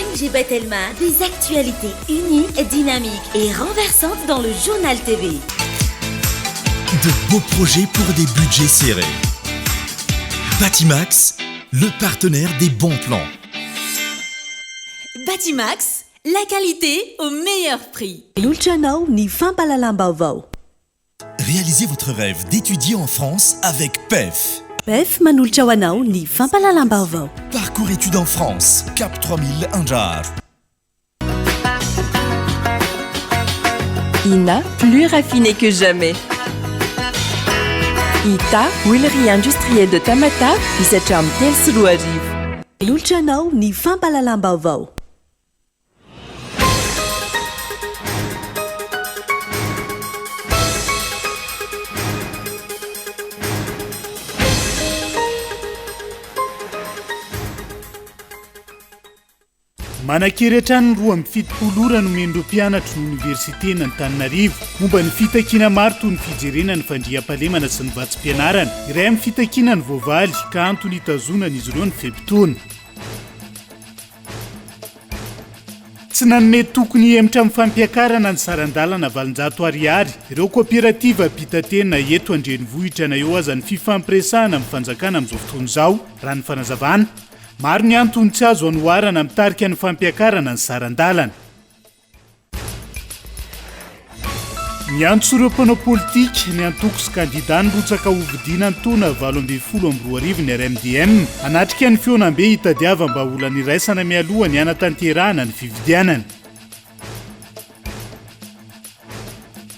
ONG Batelma, des actualités uniques, dynamiques et renversantes dans le journal TV. De beaux projets pour des budgets serrés. Batimax, le partenaire des bons plans. Batimax, la qualité au meilleur prix. Lulchanao ni fampalalam-baovao. Réalisez votre rêve d'étudier en France avec PEF. PEF manoltra ho anao ny fampalalam-baovao. Parcours études en France, Cap 3000 Anjar. INA, plus raffiné que jamais. ITA, huilerie industrielle de Tamata, hisatra amin'ny telo sy roa arivo. Lulchanao ny fampalalam-baovao. Manan-keretrany roa amby fitopolo ora no mendro mpianatra ny oniversite n'Antananarivo momba ny fitakiana maro toy ny fijerena ny fandriam-pahalemana sy ny vatsim-pianarana. Iray amin'ny fitakiana ny voavaly ka antony hitazonan'izy ireo ny feam-potoana. Tsy nanome tokony hemitra amin'ny fampiakarana ny sarandalana valonjato ariary. Ireo kooperativa mpitatena eto andrenivohitra na eo aza ny fifampiresahana amin'ny fanjakana amin'izao fotoana izao. Raha ny fanazavana, maro ny antony tsy azo anoharana mitarika ny fampiakarana ny sarandalana. Ny antso ireo mpanao politika ny antoko sy kandida nyrotsaka hovidiana ny taona 2012 ny RMDM anatrika ny feonambe hitadiava mba olana iraisana mialoha ny anatanterahana ny fividianana.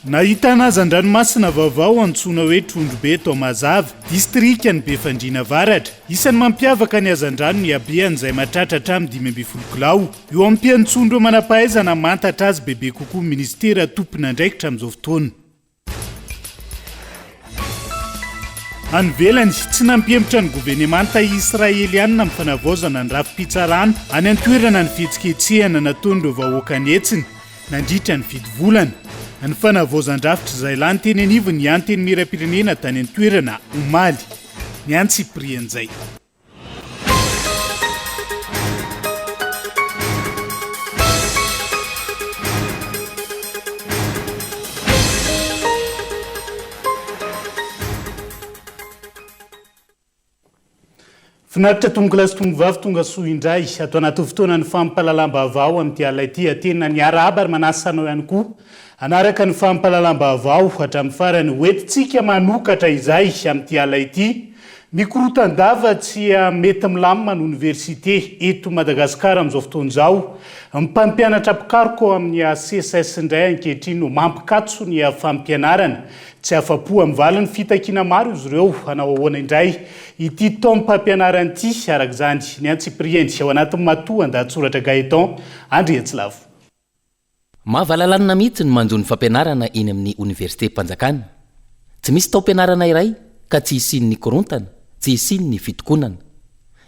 Nahitana hazan-dranomasina vaovao antsoina hoe Trondrobe eto Mazava, distrika ny Befandriana Avaratra. Isan'ny mampiavaka ny hazan-drano ny habeany izay mahatratra hatramin'ny 520 kilao. Eo amin'ny mpiantsondro manam-pahaizana mantatra azy bebe kokoa ministera tompona andraikitra amin'izao fotoana. Anvelany tsy nampihemitra ny governemanta israeliana amin'ny fanavaozana ny rafi-pitsarano any an-toerana ny fihetsiketsehana nataon'ireo vahoaka ny hetsiny nandritra ny fidivolana. Ny fanavaozan-drafitra izay lany teny anivo ny anteny miram-pirenena tany an-toerana omaly ny antsiprian'izay. Finaritra tongolasy tongovavy tonga soa indray atao anaty fotoana ny fampalalam-baovao amin'ity alina ity atena ny araba ary manasanao ihany koa anaraka ny fampalalam-baovao hatramin'ny farany hoentintsika manokatra izay amin'ity alina ity. Mikorotan-davatsy mety milamina ny oniversite eto Madagasikara amin'izao fotoana izao. Mpampianatra pikaroka amin'ny CSS indray ankehitriny no mampikatso ny fampianarana. Tsy afa-po amin'ny valiny fitakiana maro izy ireo hanao ahoana indray ity taom-pampianarana ity araka izany ny antsipriany ao anatin'ny matoa andatsoratra Gaeton Andriatsilavo. Mahavalalana mihitsy ny manjo ny fampianarana eny amin'ny oniversite mpanjakana. Tsy misy taom-pianarana iray ka tsy hisin'ny korontana, tsy hisin'ny fitokonana.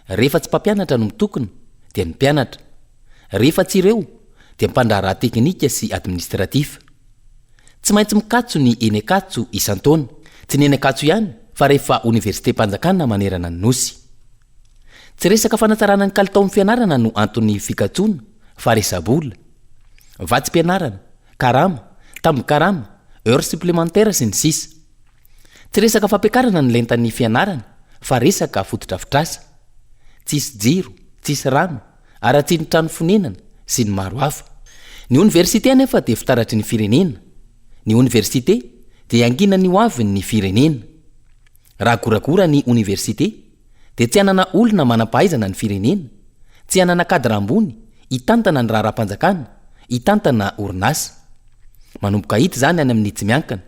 Rehefa tsy mpampianatra no mitokona dia ny mpianatra. Rehefa tsy ireo dia mpandraharaha teknika sy administratif. Tsy maintsy mikatso ny eny akatso isan-taona. Tsy ny eny akatso ihany fa rehefa oniversite mpanjakana manerana ny nosy. Tsy resaka fanatsarana ny kalitao amin'ny fianarana no antony fikatsoana fa resabola. Vatsim-pianarana, karama, tambin-karama, heure supplémentaire sy ny sisa. Tsy resaka fampiakarana ny lentan'ny fianarana fa resaka fotodrafitrasa. Tsisy jiro, tsisy rano, aratsy ny trano fonenana sy ny maro hafa. Ny oniversite anefa dia fitaratry ny firenena. Ny oniversite dia angina ny hoaviny ny firenena. Raha goragora ny oniversite dia tsy hanana olona manam-pahaizana ny firenena, tsy hanana kadra ambony hitantana ny raharaham-panjakana, hitantana orinasa. Manomboka hita zany any amin'ny tsy miankana.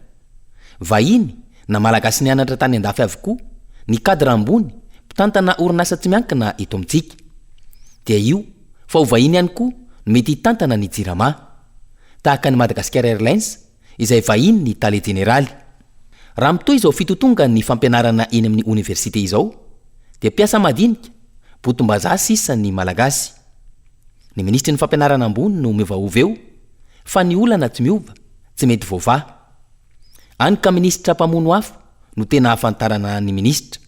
Vahiny na malagasy ny anatra tany andafy avokoa ny kadra ambony mpitantana orinasa tsy miankana eto amintsika. Dia io fa ho vahiny ihany koa no mety hitantana ny jirama tahaka ny Madagascar Airlines izay vahiny ny tale generaly. Raha mitoy izao fitotonga ny fampianarana eny amin'ny oniversite izao dia piasa madinika botom-bazaha sisa ny malagasy. Ny ministry ny fampianarana ambony no miovaova eo fa ny olana tsy miova tsy mety voavaha. Any ka ministra mpamono hafa no tena hafantarana ny ministra.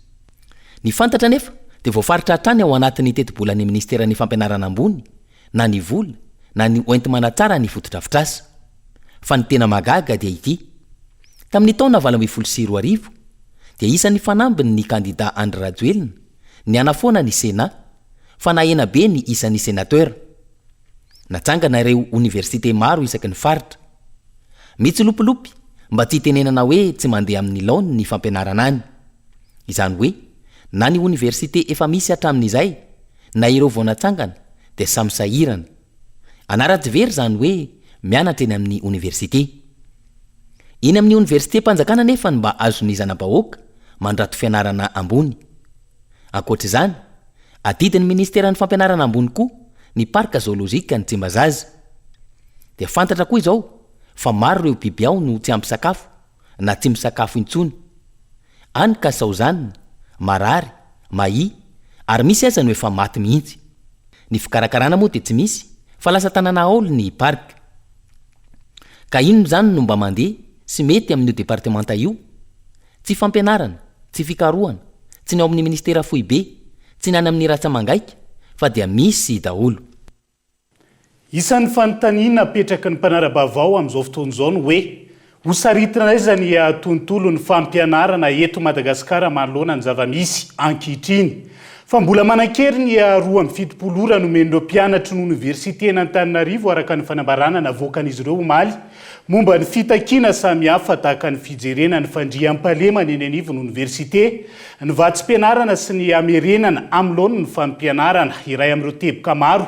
Ny fantatra nefa dia voafaritra hatrany ao anatin'ny teti-bolan'ny ministeran'ny fampianarana ambony na ny vola na ny oentimana tsara ny fotodrafitrasa. Fa ny tena magaga dia ity. Tamin'ny taona 2024 dia isan'ny fanambiny ny kandida Andry Rajoelina ny anafoana ny Sénat, fa nahena be ny isan'ny sénateur. Natsangana ireo université maro isaky ny faritra. Mitsilopilopy mba tsy tenenana hoe tsy mandeha amin'ny laony ny fampianarana any. Izany hoe na ny université efa misy hatramin'izay na ireo vao natsangana dia samy sahirana. Anara-jivery zany hoe mianatra eny amin'ny université. Eny amin'ny université mpanjakana nefa mba azon'izana bahoaka mandrato fianarana ambony. Ankoatr'izany, adidin'ny ministera ny fampianarana ambony koa ny parka zoolojika ny Tsimbazaza. Dia fantatra koa izao fa maro ireo biby ao no tsy ampy sakafo na tsy misakafo intsony. Any kasaozanina, marary, mahi, ary misy aza no efa maty mihitsy. Ny fikarakarana moa dia tsy misy, fa lasa tanana aolo ny parka. Ka ino zany no mba mandeha sy mety amin'io departemanta io? Tsy fampianarana, tsy fikarohana, tsy ny ao amin'ny ministera fohy be, tsy nany amin'ny ratsamangaika, fa dia misy daholo. Isan'ny fanontaniana apetraky ny mpanara-baovao amin'izao fotoan'izao no hoe hosaritina aiza ny tontolo ny fampianarana eto Madagasikara manoloana ny zava-misy ankehitriny. Fa mbola manan-kery ny 2.7 ora nomen'ireo mpianatra ny université n'Antananarivo araka ny fanambarana navoakan'izy ireo omaly momba ny fitakiana samihafa tahaka ny fijerena ny fandriam-pahalemana eny anivony université, ny vatsim-pianarana sy ny amerenana amloany ny fampianarana iray amin'ireo teboka maro.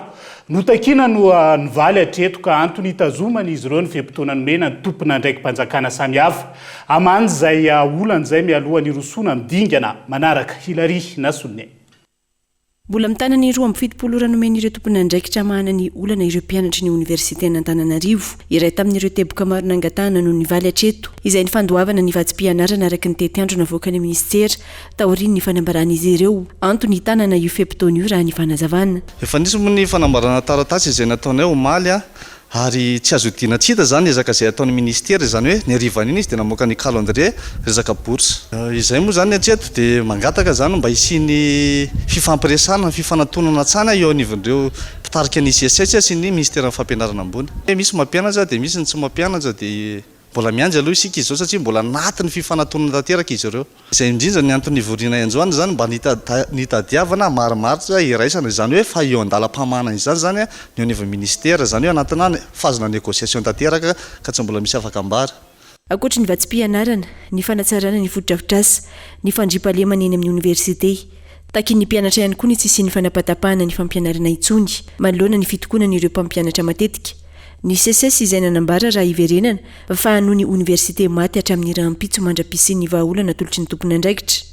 Notakiana no nivaly hatreto ka antony hitazomana izy ireo ny fehimpotoana nomena ny tompona ndraiky mpanjakana samihafa. Amany izay olana izay mialohan'ny rosona midingana manaraka Hilary Nasonne. Mbola mitanany 2.7 ora nomen'ireo tompona ndraikitra mahana ny olana ireo mpianatra ny université n'Antananarivo iray tamin'ireo teboka maro nangatahana no nivaly hatreto izay ny fandoavana ny vatsim-pianarana araka ny tetiandro navoaka ny ministera taoriany ny fanambaran'izy ireo antony hitanana io fehimpotoana io raha ny fanazavana. Efa nisy ny fanambarana taratasy izay nataonay omaly ary tsy azo dina tsy hita zany ezaka izay ataon'ny ministera zany hoe ny arivan'iny izy dia namoaka ny calendrier resaka bourse. Izay moa zany hatreto dia mangataka zany mba hisiany fifampiresana, fifanantonana tsana eo anivon'ireo mpitarika ny ICSS sy ny ministera fampianarana ambony. Misy mampianatra dia misy ny tsy mampianatra dia mbola mianjy aloha isika izao satria mbola anatin'ny fifanantonana tanteraka izy ireo. Izay indrindra ny antony ivoriana anjoany zany mba nitadiavana marimaritra iraisana izany hoe fa eo andalam-pamanana izany zany ny anivon'ny ministera zany hoe anatinany fazona négociation tanteraka ka tsy mbola misy afaka ambara. Ankoatra ny vatsim-pianarana, ny fanatsarana ny fotodrafitrasa, ny fandriam-pahalemana eny amin'ny université, takin'ny mpianatra ihany koa ny tsisian'ny fanapatapahana ny fampianarana intsony, manoloana ny fitokonana ireo mpampianatra matetika. Ny CSS izay nanambara raha iverenana fa noho ny université maty hatramin'ny rahampitso mandra-pisian'ny vahaolana tolotry ny tompona andraikitra.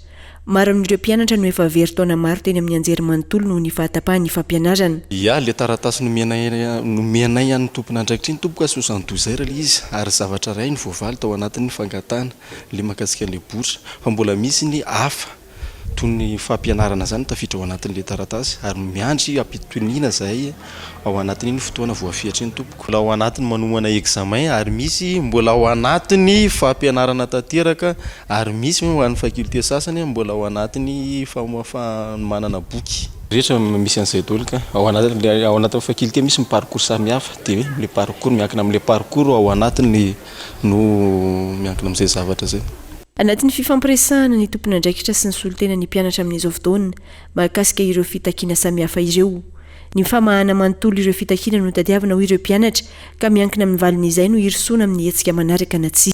Maro amin'ireo mpianatra no efa very taona maro teny amin'ny anjery manontolo noho ny fahatapahany fampianarana. Ia, le taratasy nomenay an'ny tompona andraikitra iny tompoka soixante-douze heures izy ary zavatra ray ny voavaly tao anatin'ny fangatana le makasika le bourse fa mbola misy ny hafa toy ny fampianarana zany tafiditra ao anatin'le taratasy ary miandry ampitoniana zay ao anatin'iny fotoana voafihatra iny tompoko. Mbola ao anatiny manomana examen ary misy mbola ao anatiny fampianarana tanteraka ary misy ho an'ny faculté sasany mbola ao anatiny manana boky. Rehetra misy an'izay daholo ka ao anatin'ny faculté misy parcours samihafa dia hoe le parcours miankina amin'le parcours ao anatiny no miankina amin'izay zavatra zay. Anatin'ny fifampiresahana ny tompona andraikitra sy ny solotena ny mpianatra amin'izao fotoana mahakasika ireo fitakiana samihafa ireo. Ny famahana manontolo ireo fitakiana no tadiavana ho ireo mpianatra ka miankina amin'ny valin'izay no hirsoana amin'ny hetsika manaraka na tsy.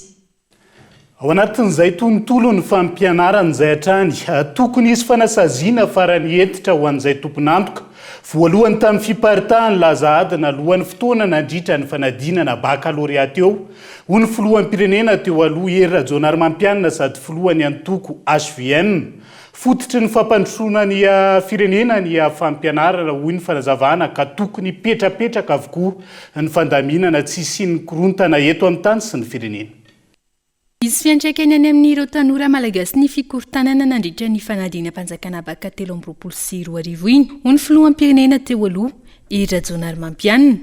Ao anatin'izay tontolo ny fampianarana izay hatrany tokony isy fanasaziana farany entitra ho an'izay tompon'antoka voalohany tamin'ny fiparitahany lazahadina alohan'ny fotoana nandritra ny fanadinana baccalauréat teo ho ny filohan'ny pirenena teo aloha Hery Rajaonarimampianina sady filohan'ny antoko HVM fototry ny fampandrosoana ny firenena ny fampianarana hoy ny fanazavana ka tokony petrapetraka avokoa ny fandaminana tsy isian'ny korontana eto amin'ny tany sy ny firenena. Izy fiantraikany any amin'ireo tanora malagasy ny fikorontanana nandritra ny fanadina-mpanjakana baka 2024 iny ho ny filoham-pirenena teo aloha Hery Rajaonarimampianina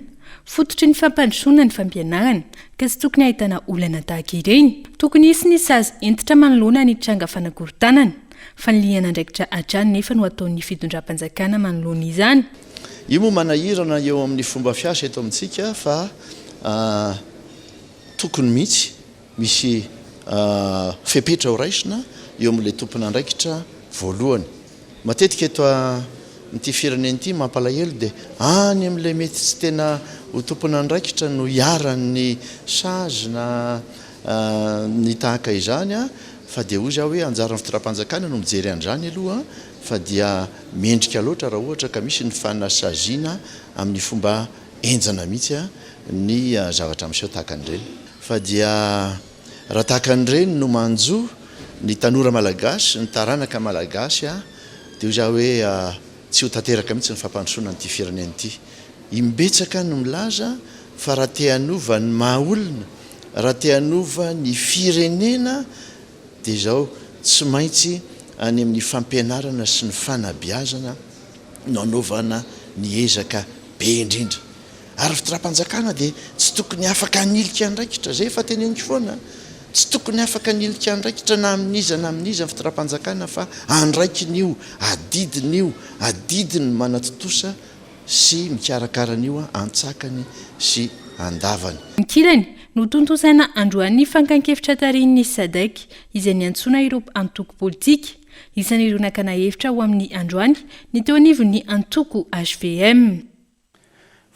fototry ny fampandrosoana ny fampianarana ka tsy tokony ahitana olana tahaka ireny. Tokony isy ny sazy entitra manoloana ny tranga fanakorontanana fa ny liana andraikitra hatrany nefa no ataon'ny fitondram-panjakana manoloana izany. io moa manahirana eo amin'ny fomba fiasa eto amintsika fa tokony mihitsy misy fepetra ho raisina eo amin'ilay tompona andraikitra voalohany. Matetika eto nyity firenen'ity mampalahelo dia any amin'ilay mety tsy tena ho tompona andraikitra no hiaran'ny sazy na ny tahaka izany fa dia hoy zaho hoe anjaran'ny fitondram-panjakana no mijery an'izany aloha fa dia mendrika loatra raha ohatra ka misy ny fanasaziana amin'ny fomba enjana mihitsy ny zavatra miseho tahaka an'ireny. Fa dia raha tahaka an'ireny no manjo ny tanora malagasy, ny taranaka malagasy dia hoy zaho hoe tsy ho tanteraka mihitsy ny fampandrosoana nyity firenen'ity. Imbetsaka no milaza fa raha te hanova ny mahaolona, raha te hanova ny firenena dia izao tsy maintsy any amin'ny fampianarana sy ny fanabeazana no anaovana ny ezaka be indrindra. Ary fitondram-panjakana dia tsy tokony afaka hanilika andraikitra, zay efa teneniko foana. Tsy tokony afaka hanilika andraikitra na amin'iza na amin'iza ny fitondram-panjakana fa andraikin'io, adidin'io, adidiny manatotosa sy mikarakaranyio antsakany sy andavany. Mikirany no tontosaina androan'ny fankankefitra tarihin'ny SADC izay niantsona ireo antoko politika isan'ireo nakana hevitra ho amin'ny androany ny teo anivon'ny antoko HVM.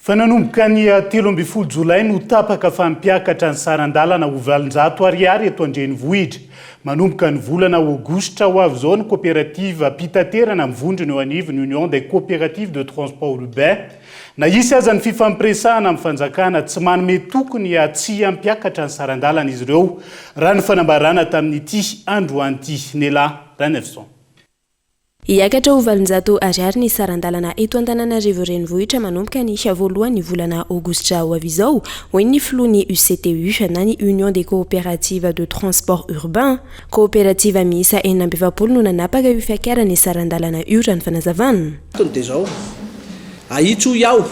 Fa nanomboka ny 13 Jolay no tapaka fampiakatra ny sarandalana ho valonjato ariary eto Andrenivohitra. Manomboka ny volana Aogositra ho avy izao ny coopérative pitaterana mivondrona eo anivon'ny Union des coopératives de transport urbain. Na isy aza ny fifampiresahana amin'ny fanjakana tsy manome tokony tsy hampiakatra ny sarandalana izy ireo raha ny fanambarana tamin'ity androan'ity Nela Ranefson. Iakatra ho valonjato ariary ny sarandalana eto Antananarivo renivohitra manomboka ny voalohany volana Aogositra ho avy izao hoy ny filohan'ny UCTU na ny Union des coopératives de transport urbain. Coopérative miisa 420 no nanapaka io fiakarany sarandalana io raha ny fanazavana. Dia zao ahitso iaho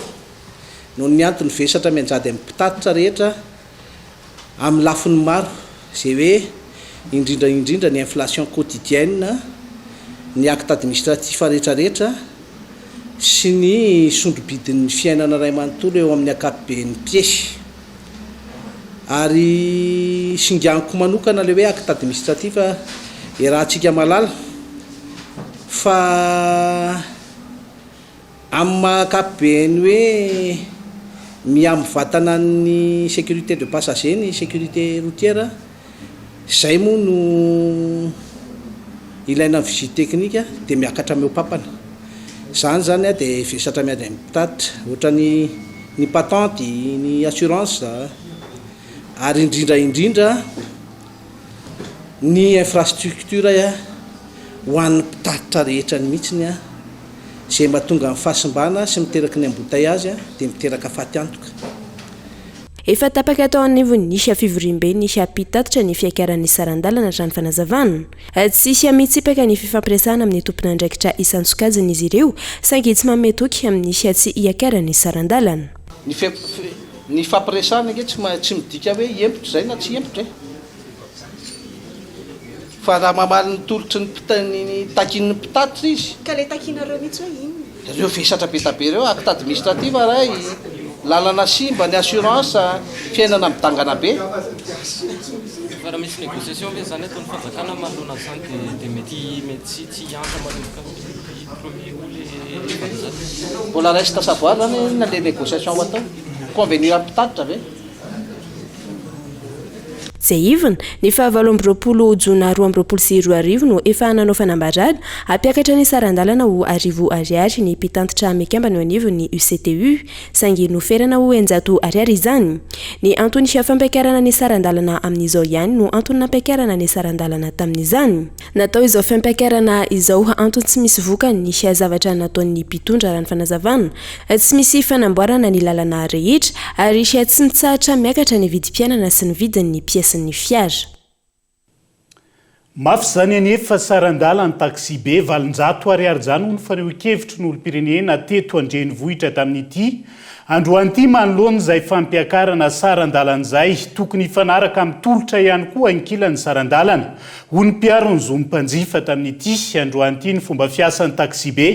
no ny antony vesatra mianjady amin'ny mpitatitra rehetra amin'ny lafiny maro izay hoe indrindra ny inflation quotidienne, ny acte administratif rehetrarehetra sy ny sondrobidin'ny fiainana ray manontolo eo amin'ny akapobean'ny piesy. Ary singaniko manokana le hoe acte administratif rahantsika malala fa amin'ny mahakapobeany hoe miamivatana ny sécurité de passager ny sécurité routière, zay moa no ilaina ny visite technique dia miakatra meo pampana. Zany dia vesatra miady amin'ny mpitatitra ohatra ny patente, ny assurance ary indrindra ny infrastructure ho an'ny mpitatitra rehetra ny mihitsiny izay mahatonga amin'ny fahasimbana sy miteraky ny embouteillage dia miteraka faty antoka. Efa tapaka tao anivon'ny fivorimbe ny mpitatitra ny fiakaran'ny sarandalana raha ny fanazavana. Tsisy mitsipaka ny fifampiresahana amin'ny tompona andraikitra isan-tsokajiny izy ireo saingy tsy manome toky amin'ny tsy hiakaran'ny sarandalana. Ny fampiresahana nge tsy midika hoe hiempotra zay na tsy hiempotra fa raha mamaly ny tolotry ny takin'ny mpitatitra izy. Ka le takinareo mihitsy hoe inona? Reo vesatra be tabe reo acte administratif ray lalana simba ny assurance fiainana midangana be. Fa raha misy négociation ve zany atao ny fanjakana manoloana zany dia mety tsy anta manomboka premier ou le mbola reste à savoir zany na le négociation atao convenir ampitatitra ve. Zay ivona ny 7 Jona 2024 no efa nanao fanambarana hampiakatra ny sarandalana ho arivo ariary ny mpitantitra mikambana eo anivon'ny UCTU saingy noferana ho 100 ariary izany. Ny antony fampiakarana ny sarandalana amin'izao ihany no antony nampiakarana ny sarandalana tamin'izany. Natao izao fampiakarana izao antony tsy misy vokany ny zavatra nataon'ny mpitondra raha ny fanazavana, tsy misy fanamboarana ny lalana rehetra ary tsy mitsahatra miakatra ny vidim-piainana sy ny vidin'ny piesy ny fiara. mafy zany anefa sarandala ny taxi be valonjato ariary zany ho ny faneho-kevitry ny olo-pirenena teto andrenivohitra tamin'ity androan'ity manoloana izay fampiakarana sarandalan'izay tokony hifanaraka amin'ny tolotra ihany koa ankilany sarandalana ho ny mpiaro ny zomimpanjifa tamin'ity androan'ity ny fomba fiasan'ny taxi be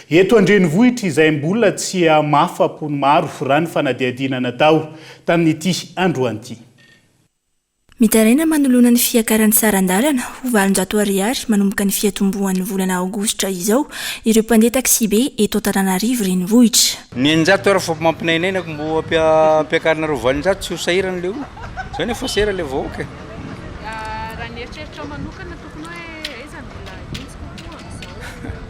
eto andrenivohitra izay mbola tsy mafapony maro raha ny fanadiadiana natao tamin'ity androan'ity. Mitaraina manoloana ny fiakaran'ny sarandalana ho valonjato ariary manomboka ny fiatombohan'ny volana aogositra izao ireo mpandeha taxi be eto Antananarivo renivohitra. Ny enjato ara fomba mampinainainako mbo ampiakarina reo valonjato tsy ho sahirana leo zany efa sera le vahoaka. Raha ny eritreritra manokana tokony hoe aiza ny mbola itsy kokoa amin'izao.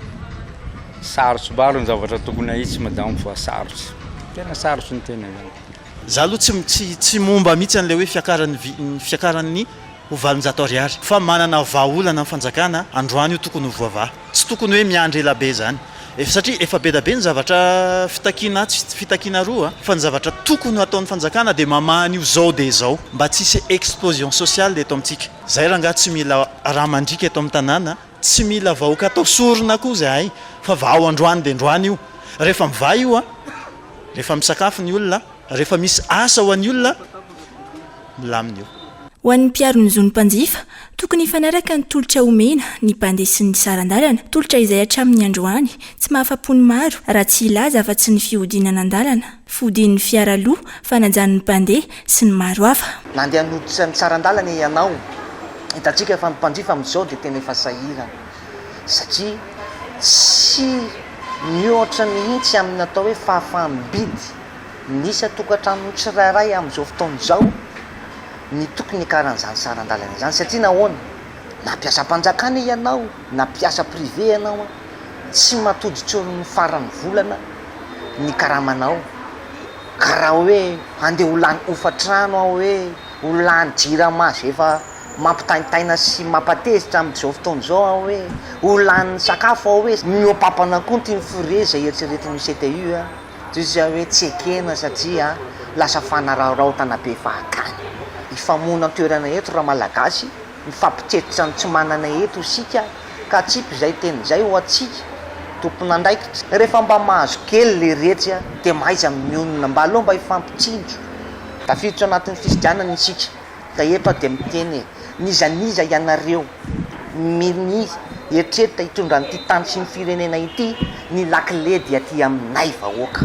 Sarotsy balo ny zavatra tokony ahitsy madamo fa sarotsy tena sarotsy ny tena zany. Za aloha tsy momba mihitsy an'ilay hoe fiakaran'ny ho valonjato ariary fa manana vahaolana amin'ny fanjakana androany io tokony ho voavaha tsy tokony hoe miandry ela be zany satria efa be da be ny zavatra fitakiana roa fa ny zavatra tokony ataon'ny fanjakana dia mamahany io zao dia zao mba tsy hisy explosion sociale eto amintsika. Zay raha tsy mila raha mandrika eto amin'ny tanàna tsy mila vahoaka atao sorona koa zahay fa vao androany dia androany io rehefa mivaha io rehefa misakafo ny olona rehefa misy asa ho an'ny olona milamina io. Ho an'ny mpiaro ny zonimpanjifa tokony hifanaraka ny tolotra omena ny mpandeha sy ny sarandalana tolotra izay hatramin'ny androany tsy mahafapony maro raha tsy ilaza afa-tsy ny fihodinana an-dalana fihodian'ny fiaraloha fanajan'ny mpandeha sy ny maro hafa. Nandeha noditra ny sarandalana ianao hitantsika fa ny mpanjifa amin'izao dia tena efa sahirana satria tsy mihoatra mihitsy amin'ny atao hoe fahafahambidy nisy tokantrano tsirairay amin'izao fotoana izao ny tokony karan'izany sarandalana izany satria nahoana na mpiasa mpanjakana ianao na mpiasa privé ianao tsy matoditra ny farany volana ny karamanao karaha hoe andeha ho lany ofatrano aho hoe ho lany jiramazy efa mampitaintaina sy mampatezitra amin'izao fotoana izao aho hoe ho lany sakafo aho hoe mioapapana konty ny fore zay eritreretin'ny CTU toy hoe tsy ekena satria lasa fanaraotana be fahakany ifamona toerana eto raha malagasy mifampitreritra ny tsy manana eto isika ka tsipy zay teny zay ho atsika tompona ndraikitra rehefa mba mahazo kely le rehetra dia maiza mionona mba aloha mba hifampitsinjo tafiditra anatin'ny fisidianana isika da eto dia miteny nizaniza ianareo miny eritreritra hitondra n'ity tany sy ny firenena ity ny lakile dia aty aminay vahoaka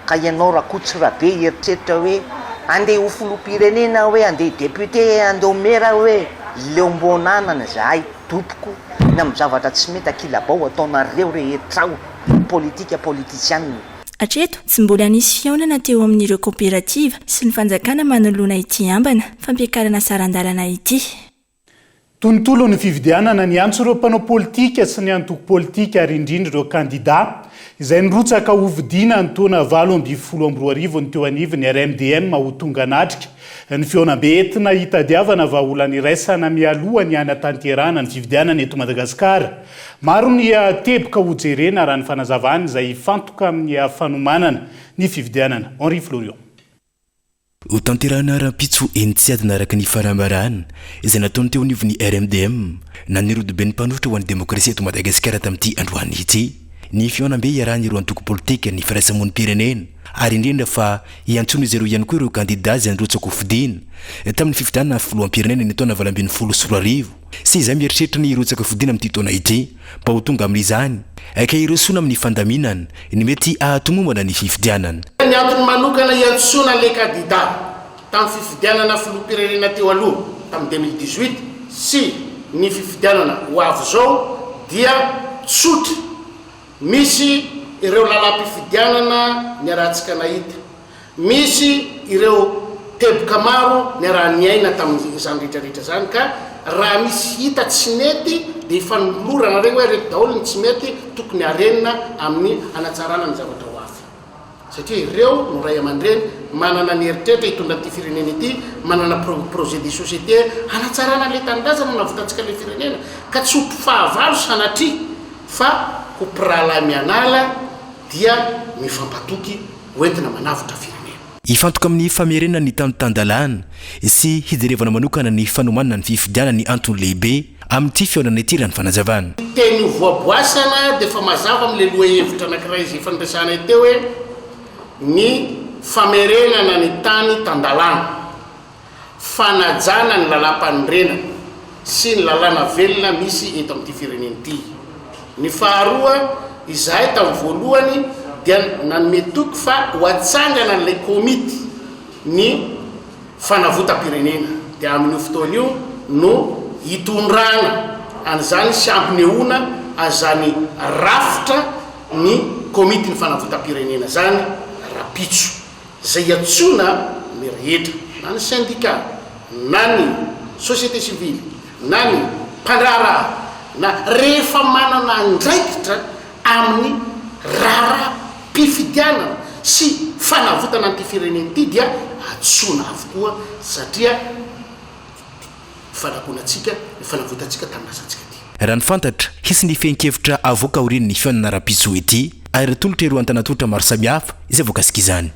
ka ianao raha kotsy raha be eritreritra hoe andeha ho filoham-pirenena hoe andeha député andeha mera hoe leombonanana zahay tompoko ny amin'ny zavatra tsy mety akilabao ataonareo rehetrao politika politisianina. Hatreto tsy mbola nisy fiaonana teo amin'ireo coopérative sy ny fanjakana manoloana ity ambana fampiakarana sarandalana ity. Tontolo ny fividianana ny antso ireo mpanao politika sy ny antoko politika ary indrindra ireo kandida izay nirotsaka hovidiana ny taona 2024 ny teo anivony RMDM ho tonga natrika ny fiaonam-be entina hitadiavana vahaolana iraisana mialoha ny anatanterana ny fividianana eto Madagasikara. Maro ny teboka ho jerena raha ny fanazavana izay fantoka amin'ny fanomanana ny fividianana. Henri Florion. Ho tanterahana rahampitso enitsiadina araka ny faramarana izay nataony teo anivon'ny RMDM na nirody be ny mpanohitra ho an'ny demokrasia eto Madagasikara tamin'ity androany ity. Ny fiaonam-be iarahany ireo antoko politika ny firaisamon'ny pirenena ary indrindra fa iantsony izy ireo ihany koa ireo kandida izay nirotsaka ho fidiana tamin'ny fifidianana filohampirenena ny taona 2024 sy izay mieritreritra ny hirotsaka fidiana amin'ity taona ity mba ho tonga amin'izany ka ireo sona amin'ny fandaminana ny mety ahatomombana ny fifidianana. Ny antony manokana iantsona le kandida tamin'ny fifidianana filoham-pirenena teo aloha tamin'ny 2018 sy ny fifidianana ho avy zao dia tsotra misy ireo lalam-pifidianana ny arahantsika nahita misy ireo teboka maro ny arahan'ny aina tamin'izany rehetrarehetra zany ka raha misy hita tsy mety dia fanolorana regny hoe reto daholo ny tsy mety tokony arenina amin'ny anatsarana ny zavatra ho avy satria ireo no ray aman-dreny manana ny eritreritra hitondra ty firenena ity manana projet de société anatsarana le tanindrazana na votantsika le firenena ka tsy ho fahavalo sanatria fa ho pirahalahy mianala dia mifampatoky hoentina manavotra firenena. Ifantoka amin'ny famerenana ny tanotandalana sy hijerevana manokana ny fanomanana ny fifidiana ny antony lehibe amin'ity fiaonana ity rany fanazavana teny voaboasana dia fa mazava amin'le loha hevitra anankiray izay fandraisana teo hoe ny famerenana ny tany tandalana fanajana ny lalam-panondrenana sy ny lalàna velona misy eto amin'ity firenena ity. Ny faharoa izahay tamin'ny voalohany dia nanome toky fa ho atsangana n'ilay komity ny fanavotam-pirenena dia amin'io fotoana io no hitondrana an'izany sy ampinehoana azany rafitra ny komity ny fanavotam-pirenena zany rapitso zay atsona ny rehetra na ny syndicat na ny société civile na ny mpandraraha na rehefa manana andraikitra amin'ny raram-pifidianana sy fanavotana an'ity firenena ity dia atsona avokoa satria fanakonatsika ny fanavotantsika taminasantsika ity. raha ny fantatra hisy ny fenkevitra avoaka aoriany ny fiaonana rapitso ity ary tolotra ero an-tanatotra maro samihafa izay voakasika izany.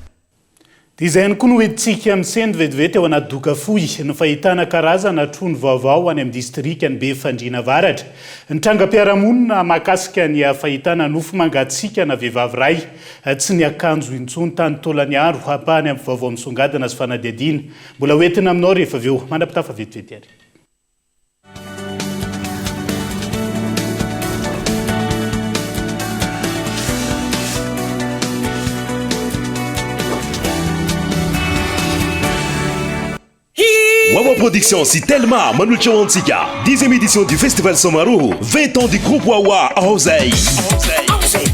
Dia izay ihany koa no hoentintsika amin'ny sendra vetivety ao anaty doka fohy ny fahitana karazana trony vaovao any amin'ny distrika ny Befandriana Avaratra. Ny trangam-piarahamonina mahakasika ny fahitana nofo mangatsiaka na vehivavy ray tsy ny akanjo intsony tany taolany aro hampahany amin'ny vaovao misongadina sy fanadihadiana. Mbola hoentina aminao rehefa avy eo mandrapitafa vetivety ary. Wawa Production si Telma Manuel Antika 10e édition du Festival Somaro 20 ans du groupe Wawa à Oseille.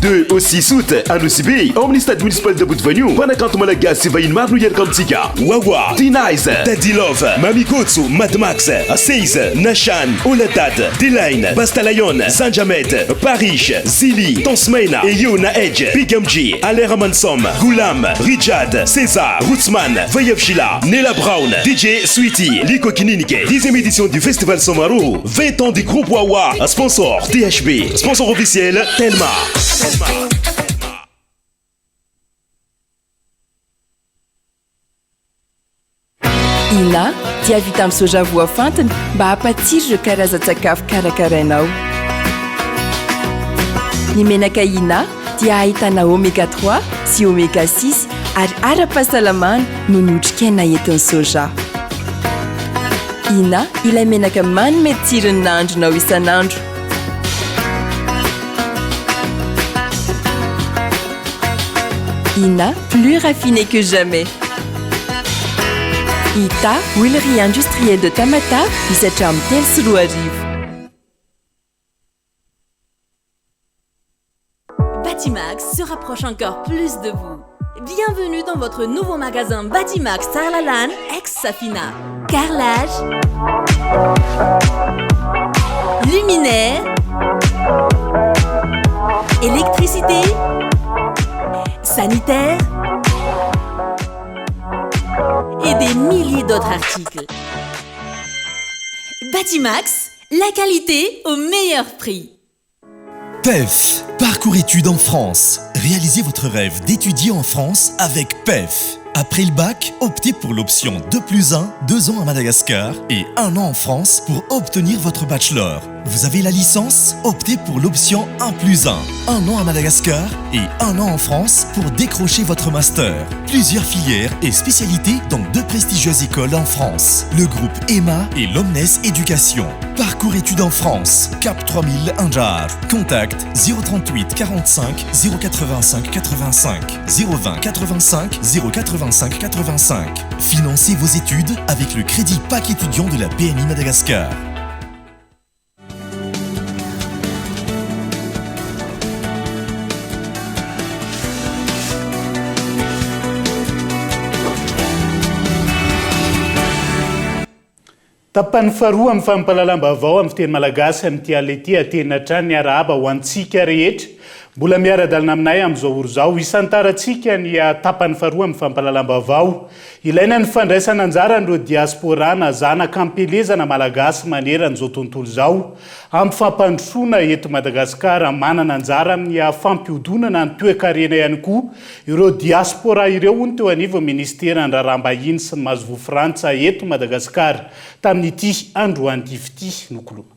2 au 6 août à Nosibé, au stade municipal de Boutvenue, Panakanto Malagasy va une marque Nouyer Kantika. Wawa, T-Nice, Daddy Love, Mami Kotsu, Mad Max, Seiz, Nashan, Olatad, D-Line, Bastalayon, Sanjamet, Parish, Zili, Tonsmaina et Yona Edge, Bigamji, Alera Mansom, Goulam, Rijad, César, Rootsman, Vayevshila, Nela Brown, DJ Sweetie, Liko Kininike. 10e édition du Festival Somaro, 20 ans du groupe Wawa, sponsor THB, sponsor officiel Telma. Ina dia vita amin'ny soja voafantiny mba hampatsiro ireo karazan-tsakafo karakarainao. Ny menaka Ina dia ahitana oméga 3 sy oméga 6 ary ara-pahasalamana no ny otrikaina entin'ny soja. Ina ilay menaka manome tsirony nandronao isanandro. Ina, plus raffiné que jamais. Ita, huilerie industrielle de Tamata, misatra amin'ny telo sy roa arivo. Batimax se rapproche encore plus de vous. Bienvenue dans votre nouveau magasin Batimax Tarlalan, ex-Safina. Carrelage, luminaire, électricité, sanitaire et des milliers d'autres articles. Batimax, la qualité au meilleur prix. PEF, parcours études en France. Réalisez votre rêve d'étudier en France avec PEF. Après le bac, optez pour l'option 2+1, 2 ans à Madagascar et 1 an en France pour obtenir votre bachelor. Vous avez la licence? Optez pour l'option 1+1, 1 an à Madagascar et 1 an en France pour décrocher votre master. Plusieurs filières et spécialités dans 2 prestigieuses écoles en France, le groupe EMA et l'Omnes Éducation. Parcours études en France, Cap 3000 Anjar. Contact 038 45 085 85 020 85 085 85. Financez vos études avec le crédit PAC étudiant de la PMI Madagascar. Tapany faharoa amin'ny fampahalalam-baovao amin'ny fiteny malagasy amin'ity alety atena trany ny arahaba ho antsika rehetra. Mbola miara-dalina aminay amin'izao oro izao isantarantsika ny tapany faharoa amin'ny fampahalalam-baovao. Ilaina ny fandraisana anjara ireo diaspora na zanaka ampelezana malagasy maneran'izao tontolo izao. Amin'ny fampandrosoana eto Madagasikara manana anjara amin'ny fampihodonana ny toe-karena ihany koa ireo diaspora ireo hono teo anivon'ny ministera ny raharaham-bahiny sy ny mahazovo frantsa eto Madagasikara tamin'ity androany ity nokoloma.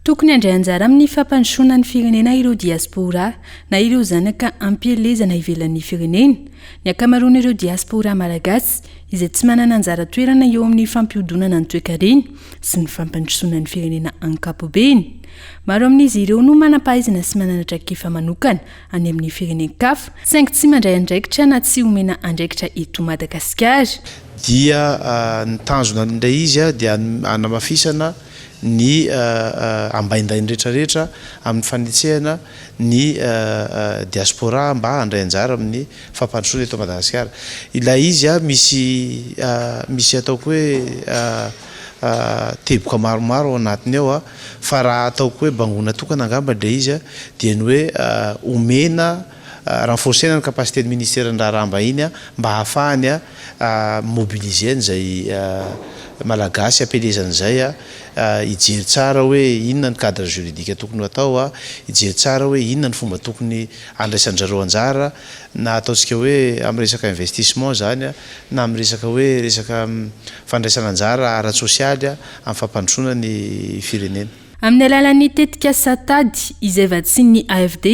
tokony andray anjara amin'ny fampandrosoana ny firenena ireo diaspora na ireo zanaka ampielezana ivelan'ny firenena. Ny akamaroana ireo diaspora malagasy izay tsy manana anjara toerana eo amin'ny fampiodonana ny toe-karena sy ny fampandrosoana ny firenena ankapobeny. Maro amin'izy ireo no manam-pahaizana sy manana traikefa manokana any amin'ny firenen-kafa saingy tsy mandray andraikitra na tsy omena andraikitra eto Madagasikara. Dia ny tanjona indray izy dia anamafisana ny ambaindainy rehetrarehetra amin'ny fanitsehana ny diaspora mba handray anjara amin'ny fampandrosoana eto Madagasikara. Ilay izy misy ataoko hoe teboka maromaro ao anatiny ao fa raha ataoko hoe bangona tokana angamba indray izy dia ny hoe omena renforcer ny capacité ny ministère ny raharamba iny mba hahafahany mobiliser an'izay malagasy ampelezan'izay ijery tsara hoe inona ny cadre juridique tokony atao ijery tsara hoe inona ny fomba tokony andraisan-jareo anjara na ataontsika hoe amin'ny resaka investissement zany na amin'ny resaka hoe resaka fandraisana anjara ara-tsosialy amin'ny fampandrosoana ny firenena. Amin'ny alalan'ny tetika satady izay vatsian'ny AFD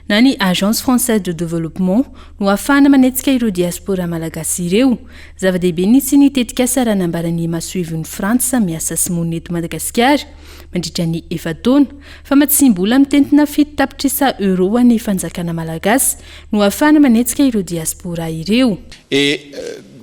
na ny Agence Française de Développement no ahafahana manetsika ireo diaspora malagasy ireo. Zava-dehibe nisy ny tetika saranambarany masoivon'ny Frantsa miasa sy monina eto Madagasikara mandritra ny efataona fa matsimbola mitentina fito tapitrisa euro any fanjakana malagasy no ahafahana manetsika ireo diaspora ireo. Et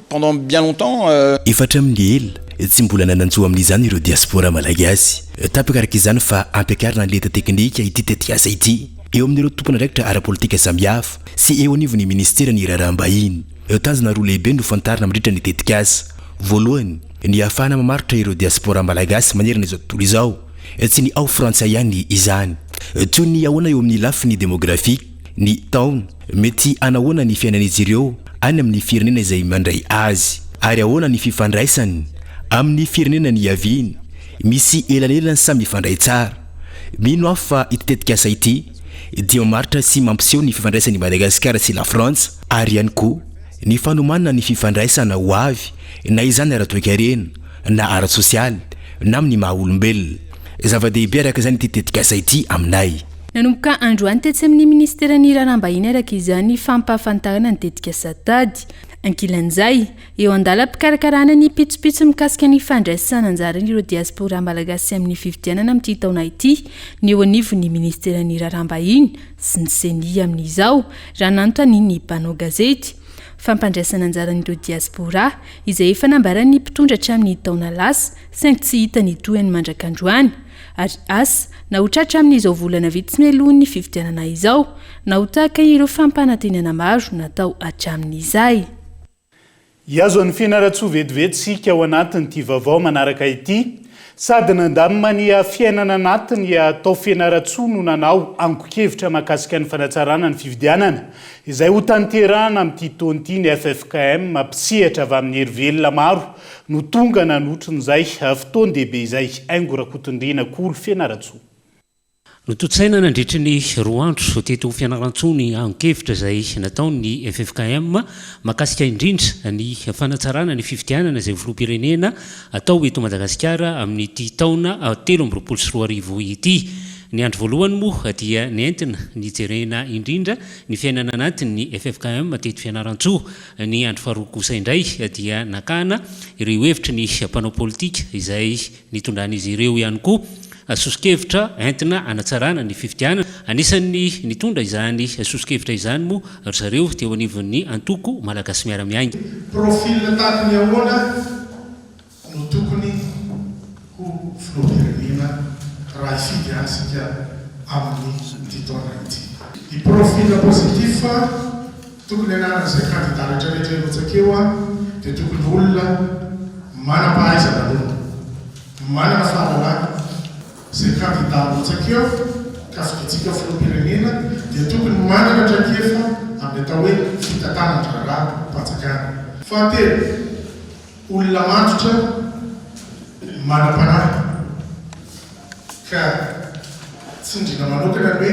pendant bien longtemps efatra amin'ny ela tsy mbola nananjoa amin'izany ireo diaspora malagasy tapakaraka izany fa ampiakarina ny leta teknika ity tetiasa ity eo amin'ireo tompon'andraikitra ara-politika samihafa sy eo anivon'ny ministera ny raharaham-bahiny. Tanjona roa lehibe no fantarina mandritra ny tetikasa. Voalohany ny ahafahana mamaritra ireo diaspora malagasy manerana izao tontolo izao tsy ny ao frantsa ihany izany toy ny ahoana eo amin'ny lafiny demografika ny taona mety anahoana ny fiainan'izy ireo any amin'ny firenena izay mandray azy ary ahoana ny fifandraisany amin'ny firenena ny haviny misy elanelany samy mifandray tsara. Mino aho fa ity tetikasa ity dia mamaritra sy mampiseho ny fifandraisan'i Madagasikara sy la Frantsa ary ihany koa ny fanomanana ny fifandraisana ho avy na izany ara-toe-karena na ara-tsosialy na amin'ny maha-olombelona. Zava-dehibe araka izany ity tetikasa ity aminay. Nanomboka androany tetsy amin'ny ministera ny raharaham-bahiny araka izany fampahafantarana ny tetikasa tady. Ankilan'izay eo andalam-pikarakarana ny pitsopitso mikasika ny fandraisana anjaran'ireo diaspora malagasy amin'ny fifidianana amin'ity taona ity ny eo anivon'ny ministera ny raharaham-bahiny sy ny seni amin'izao raha nanontany ny mpanao gazety. Fampandraisana anjaran'ireo diaspora izay efa nambaran'ny mpitondra hatramin'ny taona lasa saingy tsy hita ny tohany mandrakandroany ary asa na ho tratra amin'izao volana vitsy melohan'ny fifidianana izao na ho tahaka ireo fampanantenana maro natao hatramin'izay. Iazo an'ny fianaratsoa vetivety sika ao anatin'ity vaovao manaraka ity sady nandamina ny fiainana anatiny atao fianaratsoa no nanao ango-kevitra mahakasika ny fanatsarana ny fifidianana izay ho tanterahana amin'ity taon'ity ny FFKM mampisehatra avy amin'ny herivelona maro no tonga nanotronyizay fotoany dehibe izay aingo rakotondriana kolo fianaratsoa. Nototsaina nandritra ny roa andro teto fianaratsoa ny ango-kevitra izay nataon'ny FFKM mahakasika indrindra ny fanatsarana ny fifidianana izay filoham-pirenena atao eto Madagasikara amin'ity taona 2024 ity. Ny andro voalohany moa dia nentina ny jerena indrindra ny fiainana anatin'ny FFKM teto fianaratsoa. Ny andro faharoa kosa indray dia nakana ireo hevitra ny mpanao politika izay nitondran'izy ireo ihany koa sosikevitra entina anatsarana ny fifidianana. Anisan'ny nitondra izany sosikevitra izany moa ry zareo teo anivon'ny antoko malagasy miara-miaina. Profil tahak'ny ahoana no tokony ho filoham-pirenena raha hifidiansika amin'ny taona ity. I profil positif tokony anarana izay kandida rehetrarehetra erotsakeo dia tokony olona manam-pahaizana aloha, manana fahalalana. Izay kandida rotsakeo ka fikitsika filoham-pirenena dia tokony manana traikefa amin'ny atao hoe fitantanan-draharaha-panjakana. Fahatelo, olona matotra manam-panahy ka tsindrina manokana hoe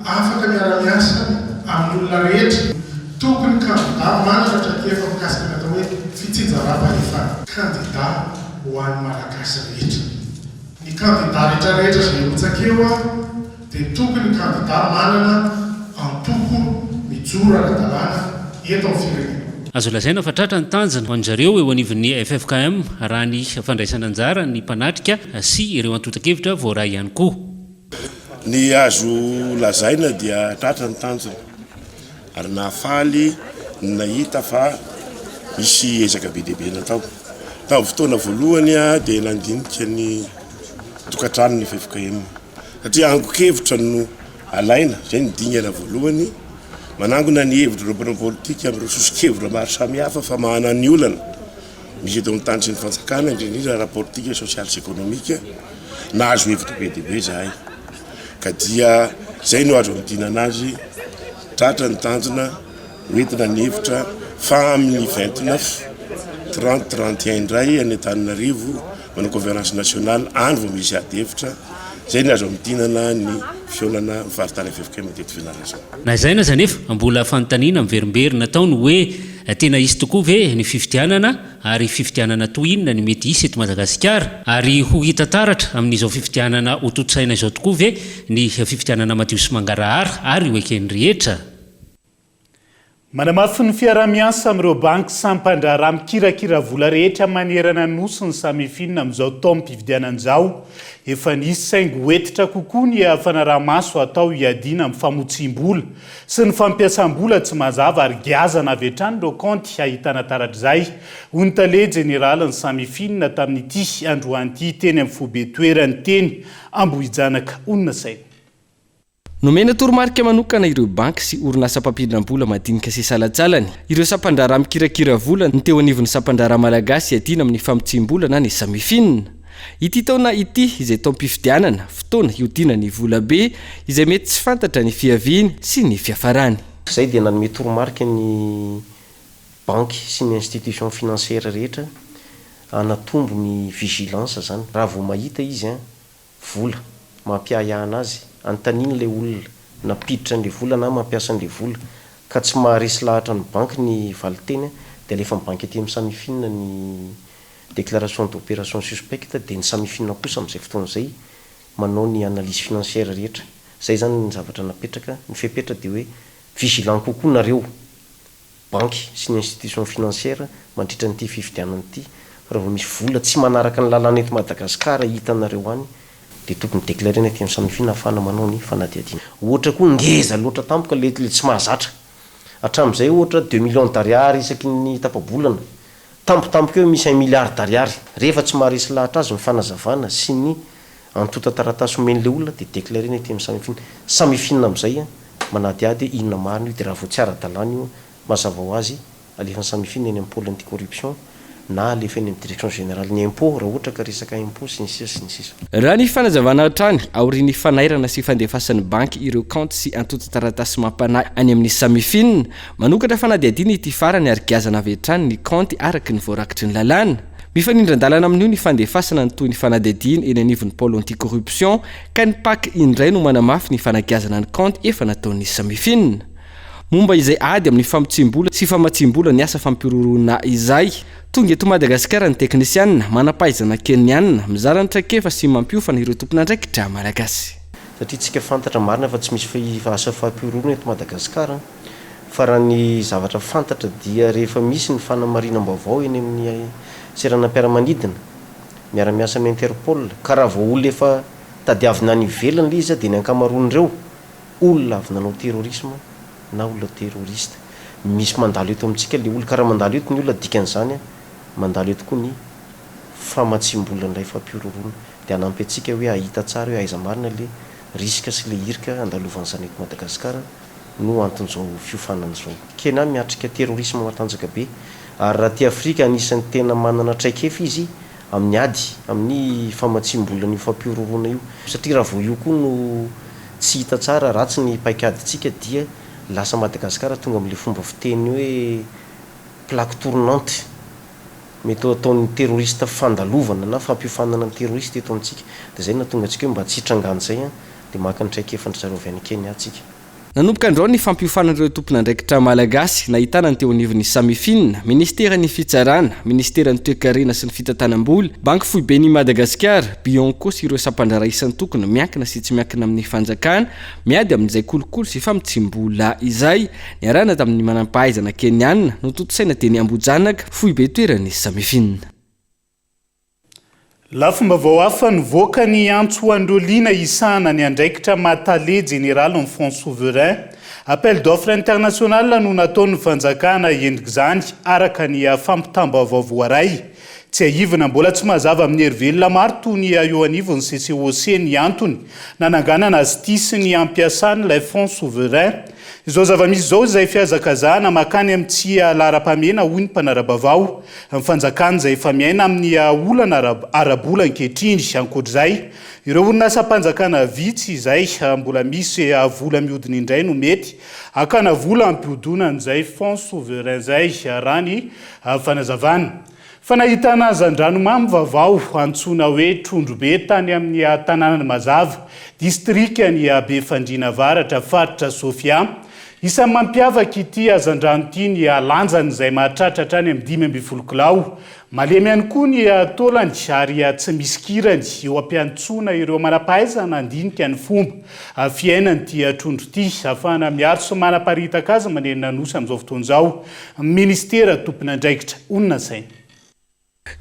afaka miara-miasa amin'ny olona rehetra. Tokony kandida manana traikefa mikasika ny atao hoe fitsinjaram-pahefana kandida ho an'ny malagasy rehetra. Ny ny kandida rehetrarehetra zay hotsakeo a dia tokony ny kandida manana antoko mijoro ara-dalàna eto amin'ny firenena. azo lazaina fa tratra ny tanjona ho an'zareo eo anivon'ny FFKM raha ny fandraisana anjara ny mpanatrika sy ireo antotan-kevitra voaray ihany koa. Ny azo lazaina dia tratra ny tanjona ary nahafaly nahita fa misy ezaka be dehibe natao. Tamin'ny fotoana voalohany dia nandinika ny tokantranony FFKM satria ango-kevitra no alaina zay ny dingana voalohany manangona ny hevitra ireo politika amin'ireo sosikevitra maro samihafa fa mahana ny olana misy eto amin'ny tany sy ny fanjakana indrindra raha politika sosialy sy ekonomika nahazo hevitra be dehibe zahay ka dia zay no azo amidinana azy tratra ny tanjona hoentina ny hevitra fa amin'ny 29-30-31 indray any Antananarivo manao conférence nationale andro vao misy ady hevitra zay ny azo amidinana ny fionana mifaritany FFKM mateto fianarana. Na zaina zany efa mbola fanontaniana miverimberina taony hoe tena izy tokoa ve ny fifidianana ary fifidianana toinona ny mety isy eto Madagasikara ary ho hita taratra amin'izao fifidianana ho totsaina izao tokoa ve ny fifidianana madio sy mangarahara ary ho eken'ny rehetra. Manamafy ny fiaramiasa amin'ireo banky sampandraraha mikirakira vola rehetra manerana nosy ny samifinina amin'izao taom-pividianan'izao efa nisy saingy hoetitra kokoa ny fanaraha-maso atao hiadiana amin'ny famotsim-bola sy ny fampiasam-bola tsy mazava ary giazana avy hatrany ireo kaonty ahitana taratrizay ho ny tale jeneraly ny samifinina tamin'ity androany ity teny amin'ny fobe toerany teny Ambohijanaka onona saina. Nomena toromarika manokana ireo banky sy orinasa mpampidiram-bola madinika sy salatsalany. Ireo sampandraraha mikirakira vola ny teo anivon'ny sampandraraha malagasy hiadiana amin'ny famotsim-bola na ny samifinina. Ity taona ity izay taom-pifidianana fotoana hiodiana ny vola be izay mety tsy fantatra ny fiaviany sy ny fiafarany. Zay dia nanome toromarika ny banky sy ny institution financière rehetra anatombo ny vigilance zany. Raha vao mahita izy vola mampiahana azy antaniny le olona napiditra an'le vola na mampiasa an'le vola ka tsy maharesy lahatra ny banky ny valiteny dia alefa ny banky aty amin'ny samifinina ny déclaration d'opération suspecte dia ny samifinina kosa amin'izay fotoana izay manao ny analyse financière rehetra. Zay zany ny zavatra napetraka ny fepetra dia hoe vigilant kokoa nareo banky sy ny institution financière mandritra n'ity fifidianana ity raha vao misy vola tsy manaraka ny lalàna eto Madagasikara hitanareo any dia tokony déclarena aty amin'ny samifinina ahafahana manao ny fanadihadiana. Ohatra koa ngeza loatra tampoka le tsy mahazatra hatramin'izay ohatra 2 millions d'ariary isaky ny tapabolana tampotampoka eo misy 1 milliard d'ariary rehefa tsy maharesy lahatra azy ny fanazavana sy ny antota taratasy omen'le olona dia déclarena aty amin'ny samifinina. Samifinina amin'izay manadiady inona marina io dia raha vao tsy ara-dalàna io mazava ho azy alefa ny samifinina eny amin'ny pôle anticorruption na alefa eny amin'ny direction générale ny impôt raha ohatra ka resaka impôt sy ny sisa sy ny sisa. Raha ny fanazavana hatrany aorian'ny fanairana sy fandefasan'ny banky ireo kaonty sy antota taratasy mampanahy any amin'ny samifinina manokatra fanadihadiana ity farany ary giazana avy hatrany ny kaonty araky ny voarakitry ny lalàna. Mifanindran-dalana amin'io ny fandefasana ny toy ny fanadihadiana eny anivon'ny pôle anticorruption ka ny PAC indray no manamafy ny fanagiazana ny kaonty efa nataon'ny samifinina. Momba izay ady amin'ny famotsim-bola sy famatsim-bola ny asa fampirorona izay tonga eto Madagasikara ny teknisianina manampaizana kenianina mizara ny traikefa sy mampiofana ireo tompon'andraikitra malagasy. Satria tsika fantatra marina fa tsy misy asa fampirorona eto Madagasikara fa raha ny zavatra fantatra dia rehefa misy ny fanamarinam-baovao eny amin'ny seranam-piaramanidina miara-miasa amin'ny Interpol ka raha vao olona efa tadiavina any ivelany le izy dia ny ankamaroan'ireo olona avy nanao terrorisme na olona terroriste misy mandalo eto amintsika le olona ka raha mandalo eto ny olona dikan'izany mandalo eto koa ny famatsim-bola indray fampirorona dia hanampy antsika hoe ahita tsara hoe aiza marina le riska sy le irika andalovan'izany eto Madagasikara no anton'izao fiofanan'izao. Kena miatrika terrorisme matanjaka be ary raha ty Afrika anisan'ny tena manana traikefa izy amin'ny ady amin'ny famatsim-bola ny fampirorona io satria raha vao io koa no tsy hita tsara ratsy ny paikadintsika dia lasa Madagasikara tonga amin'le fomba fiteny hoe plaque tournante mety ataon'ny terroriste fandalovana na fampiofanana ny terroriste eto amintsika dia zay natonga antsika hoe mba tsy hitrangana izay dia maka ny traikefa ny zareo avy any Kenya atsika. nanomboka andreo ny fampiofanan'ireo tompon'andraikitra malagasy nahitana ny teo anivon'ny samifine ministerany fitsarana ministerany toekarena sy ny fitantanam-boly banky foibeny Madagasikara Bionco sy ireo sampandrara isan'ny tokony miankina sy tsy miankina amin'ny fanjakana miady amin'izay kolokolo sy famitsim-bola izay niarahana tamin'ny manampahaizana keniana no totosaina teny Ambojanaka foibe toerany samifine. Lafim-baovao hafa nivoaka ny antso androliana isahana ny andraikitra Matale Général en fonds souverain. Appel d'offre international no nataon'ny fanjakana endrika izany araka ny fampitam-baovao voaray. Tsy ahivana mbola tsy mazava amin'ny herivelona maro toy ny eo anivon'ny CCOC ny antony nananganana azy ity sy ny ampiasana ilay fonds souverain. Izao zava-misy izao izay fihazakazahana makany amin'ny tsy laharam-pamena hoy ny mpanarabavao. Ny fanjakana izay efa miaina amin'ny olana arabola ankehitriny ankoatr'izay. Ireo orinasa mpanjakana vitsy izay mbola misy vola mihodina indray no mety akana vola ampihodonan'izay fonds souverain izay raha ny fanazavana. Fanahitana hazan-dranomamy vaovao antsoina hoe Trondrobe tany amin'ny tanàna Mazava, distrikany Befandriana Avaratra, faritra Sofia. Isan'ny mampiavaka ity hazan-drano ity ny lanjany izay mahatratra hatrany amin'ny 5 kilao. Malemy ihany koa ny taolany ary tsy misy kirany eo ampiantsona ireo manampahaizana andinika ny fomba fiainany ity trondro ity ahafahana miaro sy manaparitaka azy manenina nosy amin'izao fotoana izao ministera tompon'andraikitra onona saina.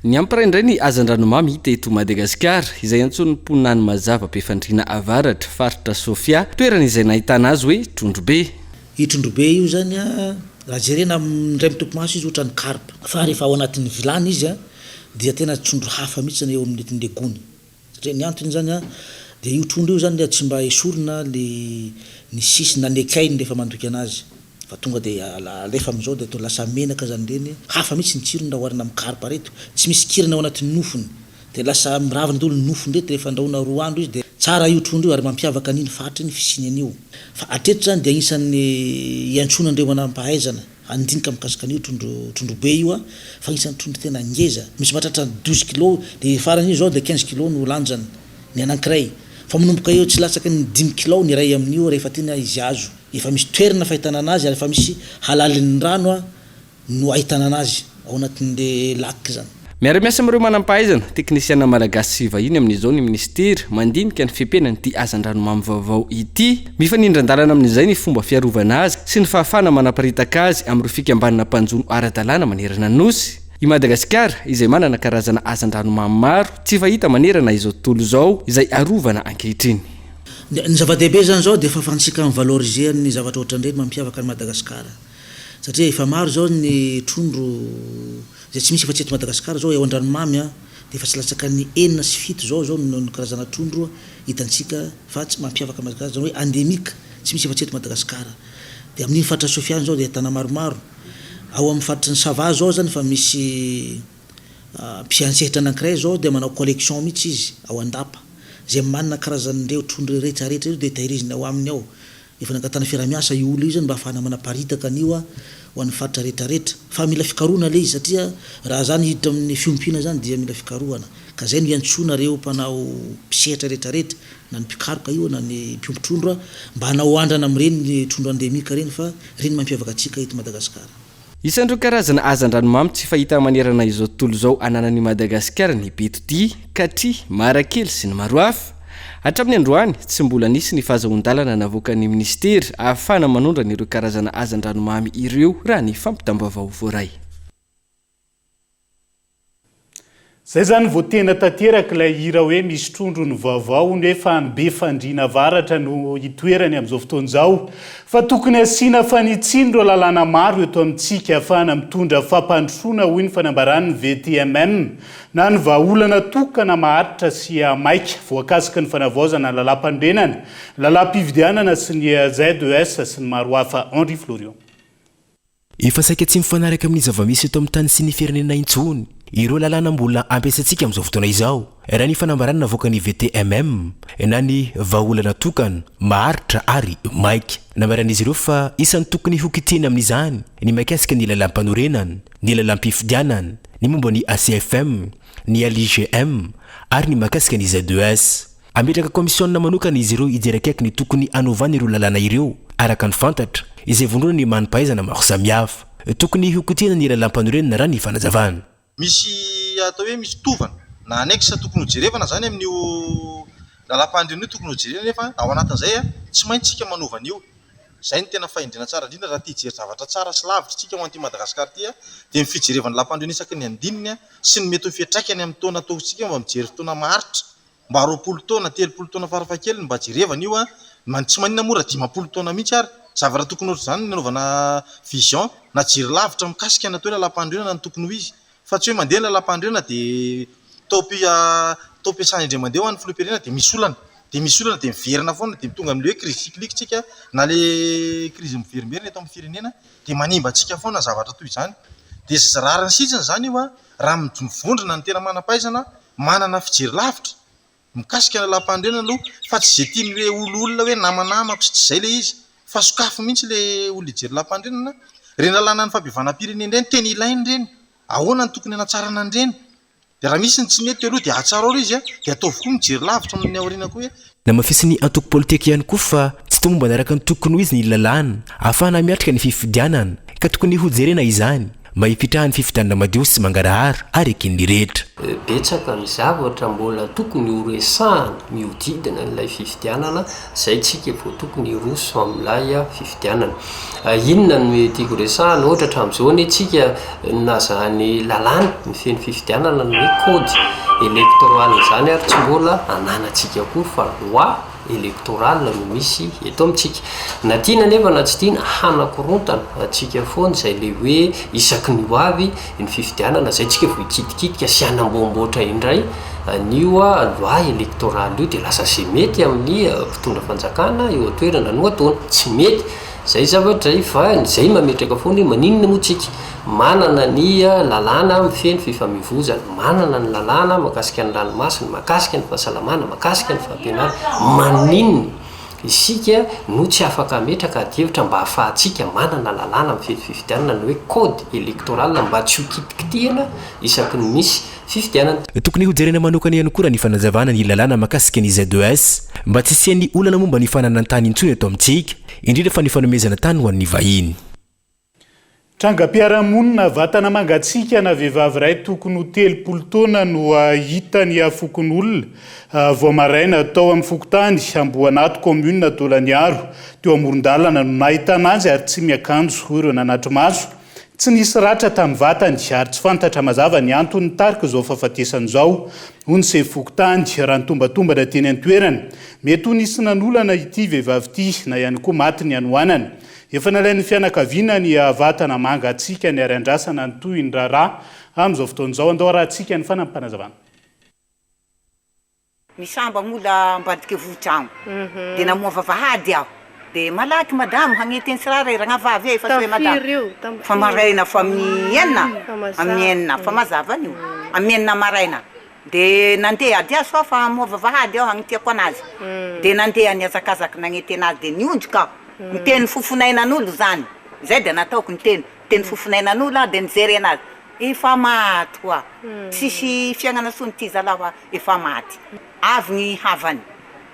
Ny ampiraindray ny hazan-dranomamy hita eto Madagasikara izay antsoin'ny mponina Mazava Befandriana Avaratra faritra Sofia toerana izay nahitana azy hoe Trondrobe. I Trondrobe io zany raha jerena ndray mitompo maso izy ohatrany karpa fa rehefa ao anatin'ny vilany izy dia tena trondro hafa mihitsy eo amin'ny legony satria ny antony zany dia io trondro io zany tsy mba esorina ny sisy na ny ekainy rehefa mandoky anazy fa tonga dia alefa amin'izao dia to lasa menaka zany reny hafa mihitsy ny tsirony raha oharina amin'ny karpa reto tsy misy kirana ao anatin'ny nofony dia lasa miravina daholo ny nofony reto rehefa andrahoina 2 andro izy dia tsara io trondro io ary mampiavaka an'iny fatra ny fisiany io fa atreto zany dia anisan'ny iantsonandreo manampahaizana andinika mikasika an'io trondrobe io fa anisan'ny trondro tena ngeza misy mahatratra 12 kilo dia farany io zao dia 15 kilo no lanjany ny anankiray fa manomboka eo tsy latsaky ny 10 kilo ny ray amin'io rehefa tena izy azo efa misy toerana fahitana anazy ary efa misy halalin'ny rano no ahitana anazy ao anatin'le lac zany. Miara-miasa amin'ireo manampahaizana teknisiana malagasy sy vahiny amin'izao ny ministera mandinika ny fiampianany ity hazan-dranomamy vaovao ity mifanindran-dalana amin'izay ny fomba fiarovana azy sy ny fahafahana manaparitaka azy amin'ireo fikambanana mpanjono ara-dalàna manerana nosy. I Madagasikara izay manana karazana hazan-dranomamy maro tsy fahita manerana izao tontolo izao izay arovana ankehitriny. Ny zava-dehibe zany zao dia fahafantsika mivaloriser ny zavatra ohatran'ireny mampiavaka ny Madagasikara satria efa maro zao ny trondro zay tsy misy efa tsy eto Madagasikara zao eo an-dranomamy dia efa tsy latsaka ny 4 sy 7 zao no karazana trondro hitantsika fa tsy mampiavaka Madagasikara zany hoe endémique tsy misy efa tsy eto Madagasikara dia amin'iny faritra Sofiane zao dia ahitana maromaro ao amin'ny faritra ny Sava zao zany fa misy mpiantsehitra anankiray zao dia manao collection mihitsy izy ao Andapa zay manana karazan'ireo trondro rehetrarehetra io dia tahirizina ao aminy ao efa nangatana fiaramiasa io olo io zany mba ahafahana manaparitaka an'io ho an'ny faritra rehetrarehetra fa mila fikarohana le izy satria raha zany hiditra amin'ny fiompiana zany dia mila fikarohana ka zay no iantsona reo mpanao mpisehatra rehetrarehetra na ny mpikaroka io na ny mpiompy-trondro mba hanao andrana amin'ireny ny trondro endémique reny fa reny mampiavaka atsika eto Madagasikara. Isan'ireo karazana hazan-dranomamy tsy fahita manerana izao tontolo izao ananan'i Madagasikara ny Betody, Katry, Marakely sy ny maro hafa. Hatramin'ny androany tsy mbola nisy ny fahazahon-dalana navoakan'ny ministera ahafahana manondra ireo karazana hazan-dranomamy ireo raha ny fampitam-baovao voaray. Zay zany vao tena tanteraka ilay hira hoe misy trondro ny vaovao nefa ny Befandriana Avaratra no hitoerany amin'izao fotoana izao fa tokony asiana fanitsiny ireo lalàna maro eto amintsika ahafahana mitondra fampandrosoana hoy ny fanambarany VTMM na ny vahaolana tokana maharitra sy maika voakasika ny fanavaozana lalam-pandrenana, lalam-pividianana sy ny ZES sy ny maro hafa. Henri Florion. Efa saika tsy mifanaraka amin'ny zava-misy eto amin'ny tany sy ny firenena intsony ireo lalàna mbola ampiasatsika amin'izao fotoana izao raha ny fanambarana navoaka ny VTMM na ny vahaolana tokana maharitra ary maika namaran'izy ireo fa isan'ny tokony hokiteny amin'izany ny mahakasika ny lalam-panorenana, ny lalam-pifidianana, ny momba ny ACFM, ny LIGM ary ny mahakasika ny ZES. Ametraka komisiona manokana izy ireo hijery akaiky ny tokony anovana ireo lalàna ireo araka ny fantatra izay vonona ny manipahaizana maro samihafa tokony hokotena ny lalam-panorenana raha ny fanazavana misy atao hoe misy tovana na anexa tokony hojerevana zany amin'io lalam-pandrenana io tokony hojerevana nefa ao anatin'izay tsy maintsy tsika manovana io zay ny tena fahindrina tsara indrindra raha tia hijery zavatra tsara sy lavitra tsika ho an'ity Madagasikara ty dia ny fijerevana lalam-pandrenana isaky ny andininy sy ny mety ho fiantraikany amin'ny taona ataontsika mba mijery fotoana maharitra mba 20 taona 30 taona farafahakeliny mba jerevana io tsy maninona mora 10 taona mihitsy ary zavatra tokony ohatry zany nanaovana vision na jery lavitra mikasika na toy lalam-pandrenana ny tokony ho izy fa tsy hoe mandeha lalam-pandrenana dia tao ampiasana indray mandeha ho an'ny filoham-pirenena dia misy olana dia miverina foana dia tonga amin'ilay hoe crise cyclique tsika na le crise miverimerina eto amin'ny firenena dia manimba antsika foana zavatra toy izany dia rariny sitsiny zany io raha mivondrona ny tena manam-pahaizana manana fijery lavitra mikasika ny lalam-pandrenana aloha fa tsy zay tian'le olona hoe namanamako sy tsy zay le izy fa sokafo mihitsy le olona hijery lalam-pandrenana reny lalàna ny fampihavana-pirenena ireny tena ilainy ireny ahoana ny tokony hanatsarana an'ireny dia raha misy ny tsy mety aloha dia atsara alo izy dia ataovy koa mijery lavitra amin'ny aoriana koa na mafisiny antoko politika ihany koa fa tsy tomomba naraka ny tokony ho izy ny lalàna ahafahana miatrika ny fifidianana ka tokony hojerena izany mba hipitrahan'ny fifidianana madio sy mangarahara ary ekin'ny rehetra betsaka ny zavatra mbola tokony horesahana miodidina n'ilay fifidianana zay tsika vao tokony roso amin'ilay fifidianana inona no tiako resahana ohatra hatramin'izao ny tsika nazany lalàna ny feny fifidianana ny hoe code électoral zany ary tsy mbola ananantsika koa fa loi électoral no misy eto amintsika na tiana nefa na tsy tiana hanakorontana atsika foana zay le hoe isaky ny hoavy ny fifidianana zay tsika vo ikitikitika sy hanamboamboatra indray nio loi électoral io dia lasa se mety amin'ny mpitondra fanjakana eo atoerana no ataona tsy mety zay zavatra fa zay mametraka foana hoe maninona moa tsika manana ny lalàna mifeny fifamivozana manana ny lalàna makasika ny ranomasina makasika ny fahasalamana makasika ny fampianarana maninona isika no tsy afaka metraka adihevitra mba hahafahantsika manana lalàna mifeny fifidianana ny hoe code électoral mba tsy ho kitikitihana isaky ny misy fifidianana tokony hojerena manokana ihany koa raha ny fanazavana ny lalàna makasika ny ZES mba tsy isian'ny olana momba ny fanana tany intsony eto amintsika indrindra fa ny fanomezana tany ho an'ny vahiny trangam-piarahamonina vatana mangatsika na vehivavy ray tokony ho 30 taona no hitany afokon'olona vao maraina tao amin'ny fokotany Amboanato commune Dolaniaro teo amoron-dalana no nahitana azy ary tsy miakanjo ireo nanatry maso tsy nisy ratra tamin'ny vatany ary tsy fantatra mazava ny antony tarika izao fahafatesana izao hoy ny se fokotany raha ny tombatombana teny an-toerana mety ho nisy nanolana ity vehivavy ity na ihany koa maty ny anoanana efa nalain'ny fianakaviana ny vatana mangatsika ny ariandrasana ny toy ny raharaha amin'izao fotoan'izao andao rahantsika ny fanampanazavana misamba mola ambadika votrano dia namoava vahady aho dia malaky madamo hagneteny sirara ragnavavy fa tsy hoe madamo fa maraina fa amin'ny enina fa mazavany io amin'ny enina maraina dia nandeha ady azo fa amoava vahady aho hagnitiako anazy dia nandeha niazakazaka nagneteny azy dia niondrika aho miteny fofonainan'olo zany zay dia nataoko niteny fofonainan'olo dia nijery anazy efa maty koa tsisy fiainana sony ty zalahy efa maty avy ny havany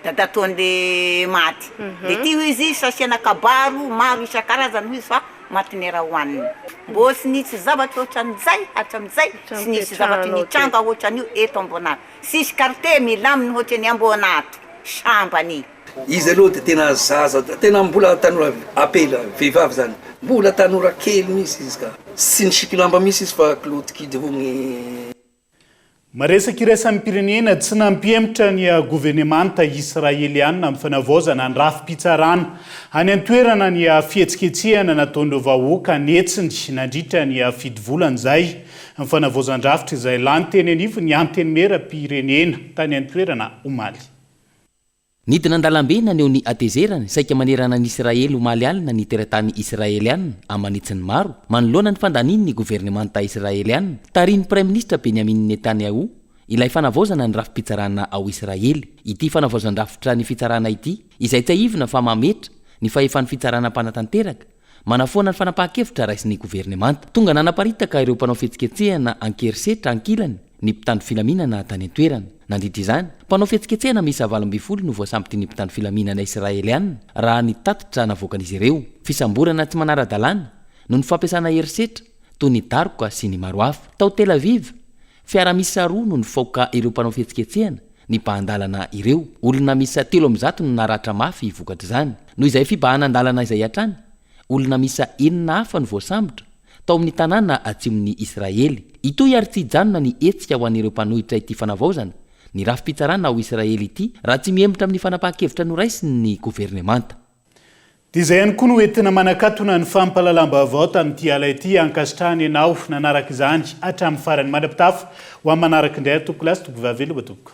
dadataon'le maty dia ty izy sasiana kabaro maro isan-karazany izy fa maty ny raha hoaniny mbo sy nisy zavatra ohatran'izay hatramin'izay sy nisy zavatra nitranga ohatran'io eto Amboanato sisy carte milaminy ohatrany Amboanato sambany izy aloha dia tena zaza tena mbola tanora apela vehivavy zany mbola tanora kely misy izy ka sy nisikilamba misy izy fa kilotikidy hogny maresaka irasan'ny pirenena tsy nampiemitra ny gouvernemanta israeliana amin'ny fanavaozana ny rafi-pitsarana any an-toerana ny fihetsiketsehana nataon'ireo vahoaka netsiny nandritra ny fidivolana izay amin'ny fanavaozan-drafitra izay lany teny anivo ny anteny mera-pirenena tany an-toerana omaly nidina an-dalambe naneo ny atezerany saika manerana ny Israely omaly alina ny teratany israeliana amanitsiny maro manoloana ny fandaniny ny gouvernemanta israeliana tariny prime ministre Benjamin Netanyahu ilay fanavaozana ny rafi-pitsarana ao Israely ity fanavaozan-drafitra ny fitsarana ity izay tsy aivina fa mametra ny fahefan'ny fitsarana mpanatanteraka manafoana ny fanapahan-kevitra raisin'ny gouvernemanta tonga nanaparitaka ireo mpanao fihetsiketsehana ankerisetra ankilany ny mpitandro filaminana tany an-toerana nandritra izany mpanao fihetsiketsehana misy 20 no voasamby ty nimpitany filaminana israelianina raha nitatitra navoakan'izy ireo fisamborana tsy manara-dalàna no ny fampiasana herisetra toy ny daroka sy ny maro hafa tao Tel Aviv fiara-miisa 2 no nifaoka ireo mpanao fihetsiketsehana ny mpanandalana ireo olona misa 300 no naratra mafy vokatra izany noho izay fibahanandalana izay hatrany olona misa 9 hafa no voasambotra tao amin'ny tanàna atsimon'ny Israely itoy ary tsy hijanona ny etsika ho an'ireo mpanohitra ity fanavaozana ny rafi-pitsarana ao Israely ity raha tsy miemitra amin'ny fanapahan-kevitra noraisiny ny governemanta dia izay ihany koa no entina manakatona ny fampahalalam-baovao tamin'ity ala ity ankasitrahany ianao nanaraka izany hatramin'ny farany mandrapitafy ho amin'ny manaraka indray atoko lasy toko vavelo batoko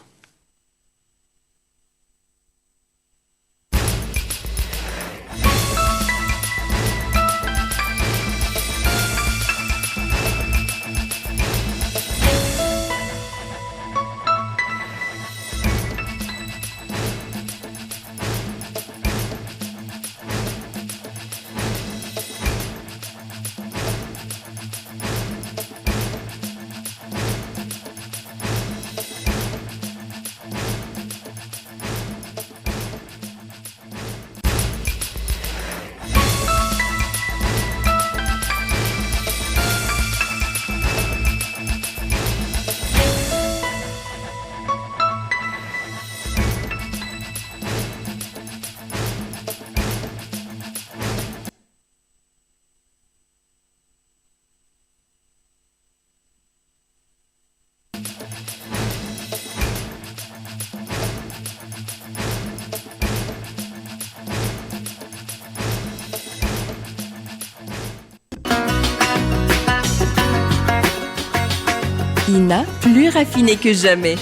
INA, plus raffiné que jamais.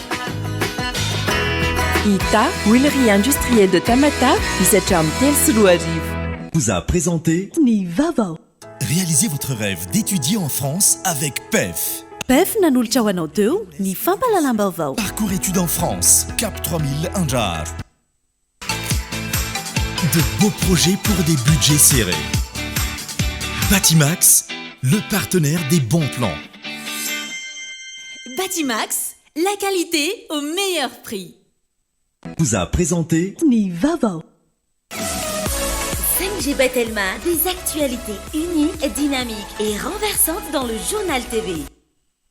ITA, huilerie industrielle de Tamata, Isacham Telsuluariv. Vous a présenté Ni Vavao. Réalisez votre rêve d'étudier en France avec PEF. PEF nanolotra ho anao teo ny fampahalalam-baovao. Parcours études en France, Cap 3000 Anjar. De beaux projets pour des budgets serrés. Batimax, le partenaire des bons plans. Batimax, la qualité au meilleur prix. Vous a présenté Ni Vavao. 5G Batelma, des actualités uniques, dynamiques et renversantes dans le journal TV.